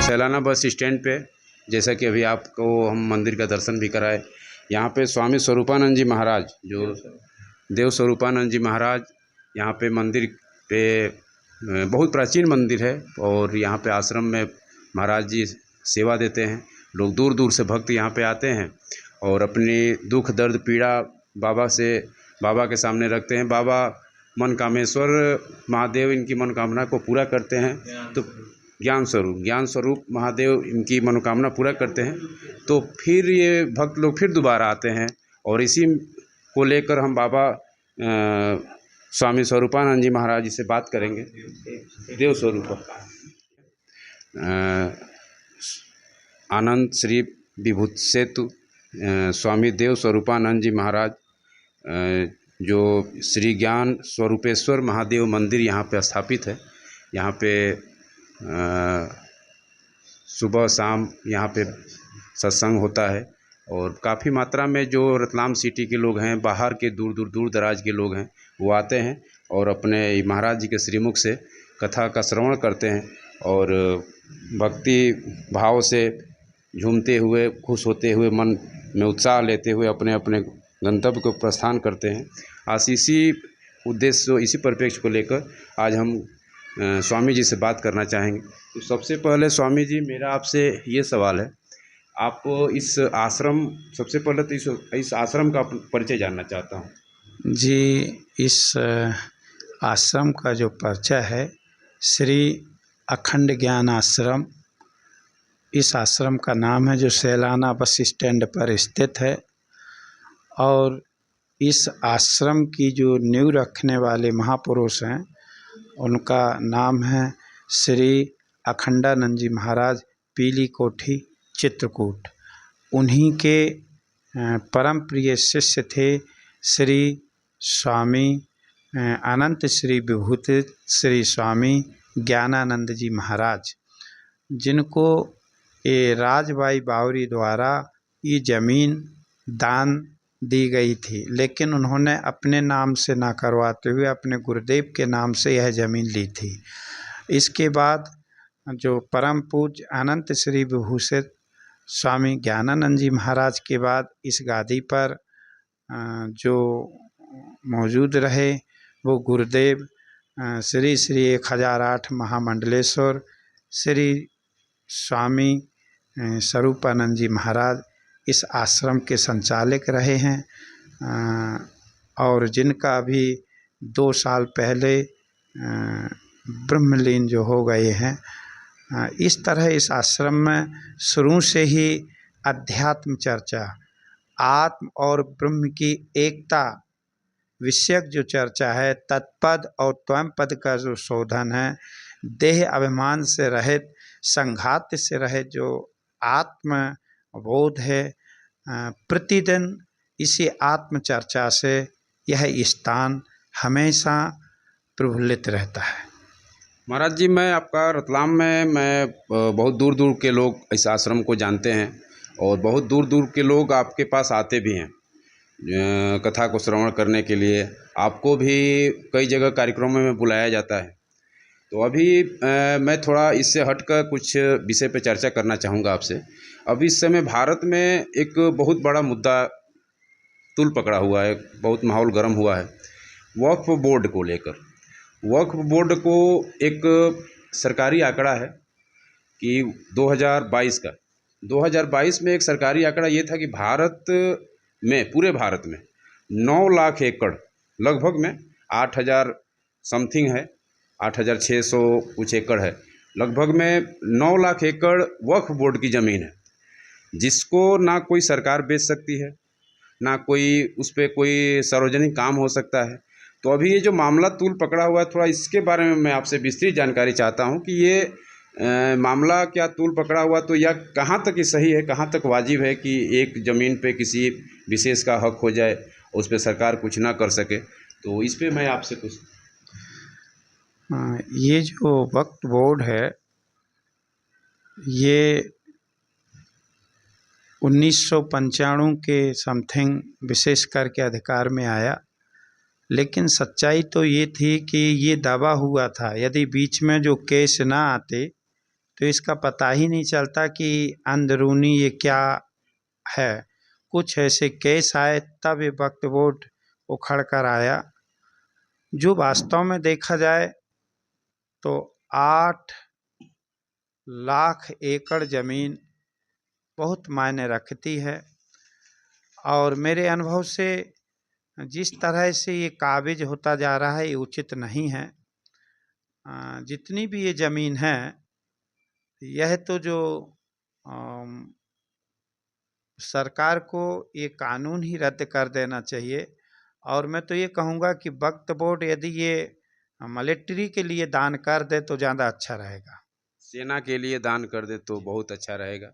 Sailana bus stand पे, जैसा कि अभी आपको हम मंदिर का दर्शन भी कराए, यहाँ पे स्वामी स्वरूपानंद जी महाराज, जो देव स्वरूपानंद जी महाराज, यहाँ पे मंदिर पे बहुत प्राचीन मंदिर है और यहाँ पे आश्रम में महाराज जी सेवा देते हैं। लोग दूर दूर से भक्त यहाँ पे आते हैं और अपनी दुख दर्द पीड़ा बाबा के सामने रखते हैं। बाबा मन कामेश्वर महादेव इनकी मनोकामना को पूरा करते हैं। तो ज्ञान स्वरूप महादेव इनकी मनोकामना पूरा करते हैं। तो फिर ये भक्त लोग फिर दोबारा आते हैं और इसी को लेकर हम बाबा स्वामी स्वरूपानंद जी महाराज जी से बात करेंगे। देव स्वरूप आनंद श्री विभूत सेतु स्वामी देव स्वरूपानंद जी महाराज, जो श्री ज्ञान स्वरूपेश्वर महादेव मंदिर यहाँ पे स्थापित है। यहाँ पे सुबह शाम यहाँ पे सत्संग होता है और काफ़ी मात्रा में जो रतलाम सिटी के लोग हैं, बाहर के दूर दराज के लोग हैं, वो आते हैं और अपने महाराज जी के श्रीमुख से कथा का श्रवण करते हैं और भक्ति भाव से झूमते हुए, खुश होते हुए, मन में उत्साह लेते हुए अपने अपने गंतव्य को प्रस्थान करते हैं। आज इसी उद्देश्य, इसी परिप्रेक्ष्य को लेकर आज हम स्वामी जी से बात करना चाहेंगे। तो सबसे पहले स्वामी जी, मेरा आपसे ये सवाल है, आप इस आश्रम, सबसे पहले तो इस आश्रम का परिचय जानना चाहता हूँ। जी, इस आश्रम का जो परिचय है, श्री अखंड ज्ञान आश्रम, इस आश्रम का नाम है, जो सैलाना बस स्टैंड पर स्थित है। और इस आश्रम की जो नींव रखने वाले महापुरुष हैं, उनका नाम है श्री अखंडानंद जी महाराज, पीली कोठी, चित्रकूट। उन्हीं के परम प्रिय शिष्य थे श्री स्वामी अनंत श्री विभूत श्री स्वामी ज्ञानानंद जी महाराज, जिनको ये राजबाई बावरी द्वारा ये ज़मीन दान दी गई थी, लेकिन उन्होंने अपने नाम से ना करवाते हुए अपने गुरुदेव के नाम से यह ज़मीन ली थी। इसके बाद जो परम पूज्य अनंत श्री विभूषित स्वामी ज्ञानानंद जी महाराज के बाद इस गादी पर जो मौजूद रहे, वो गुरुदेव श्री श्री 1008 महामंडलेश्वर श्री स्वामी स्वरूपानंद जी महाराज इस आश्रम के संचालक रहे हैं और जिनका अभी 2 साल पहले ब्रह्मलीन जो हो गए हैं। इस तरह इस आश्रम में शुरू से ही अध्यात्म चर्चा, आत्म और ब्रह्म की एकता विषयक जो चर्चा है, तत्पद और त्वम पद का जो शोधन है, देह अभिमान से रहित, संघात से रहित जो आत्म बोध है, प्रतिदिन इसी आत्म चर्चा से यह स्थान हमेशा प्रफुल्लित रहता है। महाराज जी, मैं आपका रतलाम में बहुत दूर दूर के लोग इस आश्रम को जानते हैं और बहुत दूर दूर के लोग आपके पास आते भी हैं कथा को श्रवण करने के लिए। आपको भी कई जगह कार्यक्रमों में बुलाया जाता है। तो अभी मैं थोड़ा इससे हटकर कुछ विषय पर चर्चा करना चाहूँगा आपसे। अभी इस समय भारत में एक बहुत बड़ा मुद्दा तूल पकड़ा हुआ है, बहुत माहौल गर्म हुआ है वक्फ बोर्ड को लेकर। वक्फ बोर्ड को एक सरकारी आंकड़ा है कि 2022 में एक सरकारी आंकड़ा ये था कि पूरे भारत में 9 लाख एकड़, लगभग में 8,000 समथिंग है, 8,600 कुछ एकड़ है, लगभग में 9 लाख एकड़ वक्फ बोर्ड की ज़मीन है, जिसको ना कोई सरकार बेच सकती है, ना कोई उस पर कोई सार्वजनिक काम हो सकता है। तो अभी ये जो मामला तूल पकड़ा हुआ है, थोड़ा इसके बारे में मैं आपसे विस्तृत जानकारी चाहता हूँ कि ये मामला क्या तूल पकड़ा हुआ, तो यह कहाँ तक ये सही है, कहाँ तक वाजिब है कि एक ज़मीन पे किसी विशेष का हक हो जाए, उस पर सरकार कुछ ना कर सके। तो इस पे मैं आपसे कुछ, ये जो वक्फ बोर्ड है, ये 1995 के समथिंग विशेष करके अधिकार में आया। लेकिन सच्चाई तो ये थी कि ये दावा हुआ था, यदि बीच में जो केस ना आते तो इसका पता ही नहीं चलता कि अंदरूनी ये क्या है। कुछ ऐसे केस आए तब ये वक्फ बोर्ड उखड़ कर आया। जो वास्तव में देखा जाए तो 8 लाख एकड़ ज़मीन बहुत मायने रखती है, और मेरे अनुभव से जिस तरह से ये काबिज होता जा रहा है ये उचित नहीं है। जितनी भी ये ज़मीन है, यह तो जो अम, सरकार को ये कानून ही रद्द कर देना चाहिए। और मैं तो ये कहूँगा कि वक्फ बोर्ड यदि ये मिलिट्री के लिए दान कर दे तो ज़्यादा अच्छा रहेगा। सेना के लिए दान कर दे तो बहुत अच्छा रहेगा।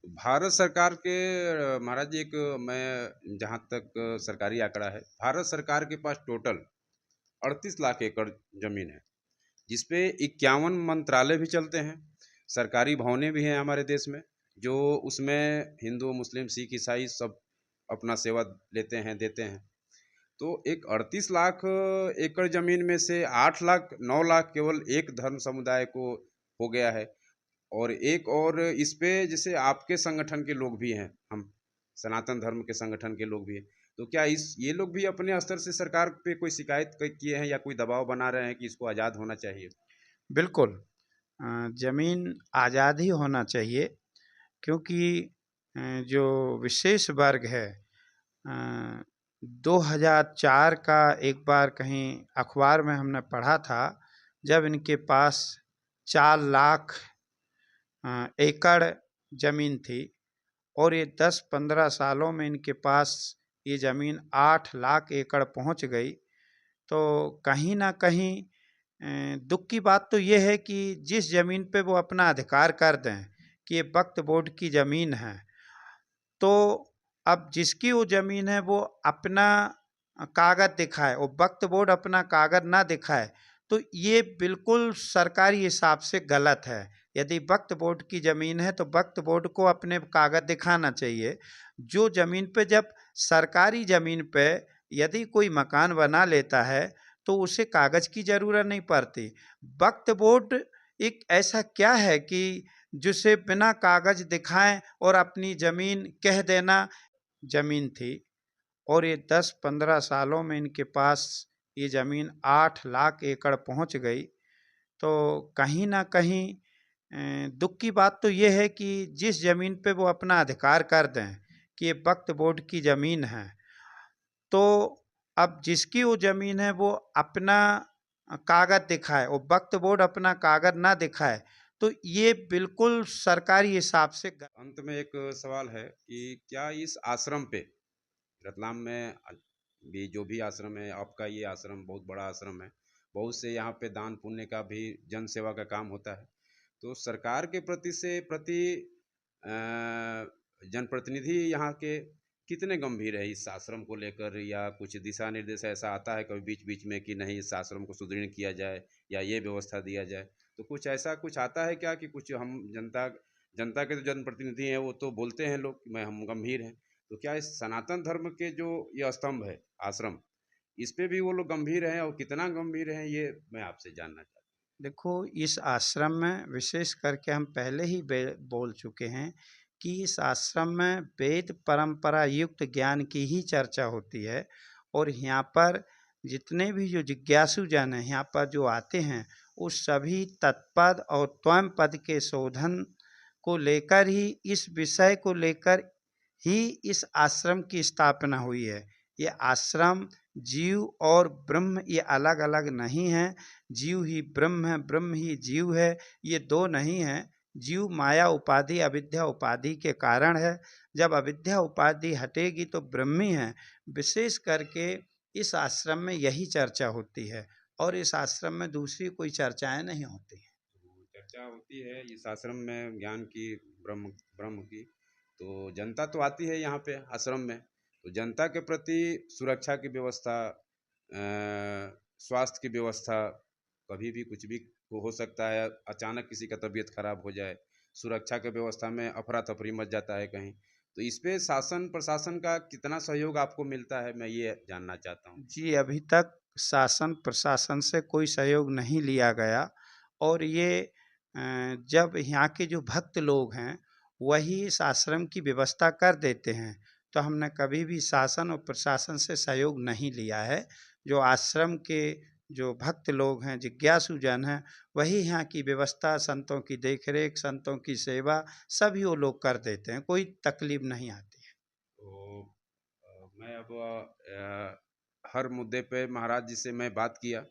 भारत सरकार के महाराज जी, एक मैं जहाँ तक सरकारी आंकड़ा है, भारत सरकार के पास टोटल 38 लाख एकड़ जमीन है, जिसपे 51 मंत्रालय भी चलते हैं, सरकारी भवनें भी हैं हमारे देश में, जो उसमें हिंदू मुस्लिम सिख ईसाई सब अपना सेवा लेते हैं देते हैं। तो एक 38 लाख एकड़ जमीन में से 8 लाख 9 लाख केवल एक धर्म समुदाय को हो गया है। और एक और इस पे जैसे आपके संगठन के लोग भी हैं, हम सनातन धर्म के संगठन के लोग भी हैं, तो क्या इस ये लोग भी अपने स्तर से सरकार पे कोई शिकायत किए हैं या कोई दबाव बना रहे हैं कि इसको आज़ाद होना चाहिए? बिल्कुल। ज़मीन आज़ाद ही होना चाहिए, क्योंकि जो विशेष वर्ग है, 2004 का एक बार कहीं अखबार में हमने पढ़ा था, जब इनके पास 4 लाख एकड़ ज़मीन थी, और ये 10-15 सालों में इनके पास ये ज़मीन 8 लाख एकड़ पहुंच गई। तो कहीं ना कहीं दुख की बात तो ये है कि जिस ज़मीन पे वो अपना अधिकार कर दें कि ये वक्फ बोर्ड की ज़मीन है, तो अब जिसकी वो ज़मीन है वो अपना कागज़ दिखाए और वक्फ बोर्ड अपना कागज़ ना दिखाए, तो ये बिल्कुल सरकारी हिसाब से गलत है। यदि वक्फ बोर्ड की ज़मीन है तो वक्फ बोर्ड को अपने कागज़ दिखाना चाहिए। जो ज़मीन पे, जब सरकारी ज़मीन पे यदि कोई मकान बना लेता है तो उसे कागज़ की ज़रूरत नहीं पड़ती। वक्फ बोर्ड एक ऐसा क्या है कि जिसे बिना कागज़ दिखाएं और अपनी ज़मीन कह देना ज़मीन थी, और ये 10-15 सालों में इनके पास ये ज़मीन 8 लाख एकड़ पहुंच गई। तो कहीं ना कहीं दुख की बात तो ये है कि जिस ज़मीन पे वो अपना अधिकार कर दें कि ये वक्फ बोर्ड की ज़मीन है, तो अब जिसकी वो ज़मीन है वो अपना कागज़ दिखाए और वक्फ बोर्ड अपना कागज़ ना दिखाए, तो ये बिल्कुल सरकारी हिसाब से अंत में एक सवाल है कि क्या इस आश्रम पे रतलाम में भी जो भी आश्रम है, आपका ये आश्रम बहुत बड़ा आश्रम है, बहुत से यहाँ पे दान पुण्य का भी जन सेवा का काम होता है, तो सरकार के प्रति जनप्रतिनिधि यहाँ के कितने गंभीर है इस आश्रम को लेकर, या कुछ दिशा निर्देश ऐसा आता है कभी बीच बीच में कि नहीं इस आश्रम को सुदृढ़ किया जाए या ये व्यवस्था दिया जाए, तो कुछ ऐसा कुछ आता है क्या कि कुछ हम जनता जनता के जो जनप्रतिनिधि हैं वो तो बोलते हैं लोग मैं हम गंभीर हैं, तो क्या इस सनातन धर्म के जो ये स्तंभ है आश्रम, इस पे भी वो लोग गंभीर हैं और कितना गंभीर हैं ये मैं आपसे जानना चाहता देखो, इस आश्रम में विशेष करके हम पहले ही बोल चुके हैं कि इस आश्रम में वेद परंपरा युक्त ज्ञान की ही चर्चा होती है, और यहाँ पर जितने भी जो जिज्ञासु जन हैं यहाँ पर जो आते हैं, उस सभी तत्पद और त्वम पद के शोधन को लेकर ही, इस विषय को लेकर ही इस आश्रम की स्थापना हुई है। ये आश्रम जीव और ब्रह्म ये अलग अलग नहीं हैं। जीव ही ब्रह्म है, ब्रह्म ही जीव है, ये दो नहीं हैं। जीव माया उपाधि अविद्या उपाधि के कारण है, जब अविद्या उपाधि हटेगी तो ब्रह्म ही है। विशेष करके इस आश्रम में यही चर्चा होती है, और इस आश्रम में दूसरी कोई चर्चाएं नहीं होती हैं। हूँ। चर्चा होती है इस आश्रम में ज्ञान की, ब्रह्म ब्रह्म की, तो जनता तो आती है यहाँ पे आश्रम में, तो जनता के प्रति सुरक्षा की व्यवस्था, स्वास्थ्य की व्यवस्था, कभी भी कुछ भी हो सकता है, अचानक किसी का तबीयत खराब हो जाए, सुरक्षा की व्यवस्था में अफरा तफरी मच जाता है कहीं, तो इस पे शासन प्रशासन का कितना सहयोग आपको मिलता है मैं ये जानना चाहता हूँ। जी, अभी तक शासन प्रशासन से कोई सहयोग नहीं लिया गया, और ये जब यहाँ के जो भक्त लोग हैं वही इस आश्रम की व्यवस्था कर देते हैं, तो हमने कभी भी शासन और प्रशासन से सहयोग नहीं लिया है। जो आश्रम के जो भक्त लोग हैं, जिज्ञासु जन हैं, वही यहाँ की व्यवस्था, संतों की देखरेख, संतों की सेवा सभी वो लोग कर देते हैं, कोई तकलीफ नहीं आती है। तो मैं अब हर मुद्दे पे महाराज जी से मैं बात किया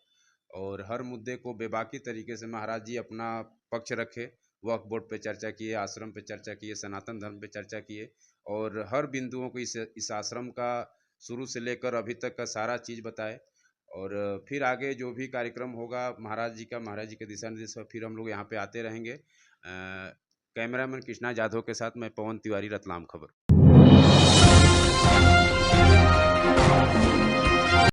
और हर मुद्दे को बेबाकी तरीके से महाराज जी अपना पक्ष रखे। वक्फ बोर्ड पे चर्चा किए, आश्रम पे चर्चा किए, सनातन धर्म पे चर्चा किए और हर बिंदुओं को इस आश्रम का शुरू से लेकर अभी तक का सारा चीज़ बताए। और फिर आगे जो भी कार्यक्रम होगा महाराज जी के दिशा निर्देश पर फिर हम लोग यहाँ पे आते रहेंगे। कैमरामैन कृष्णा जाधव के साथ मैं पवन तिवारी, रतलाम खबर।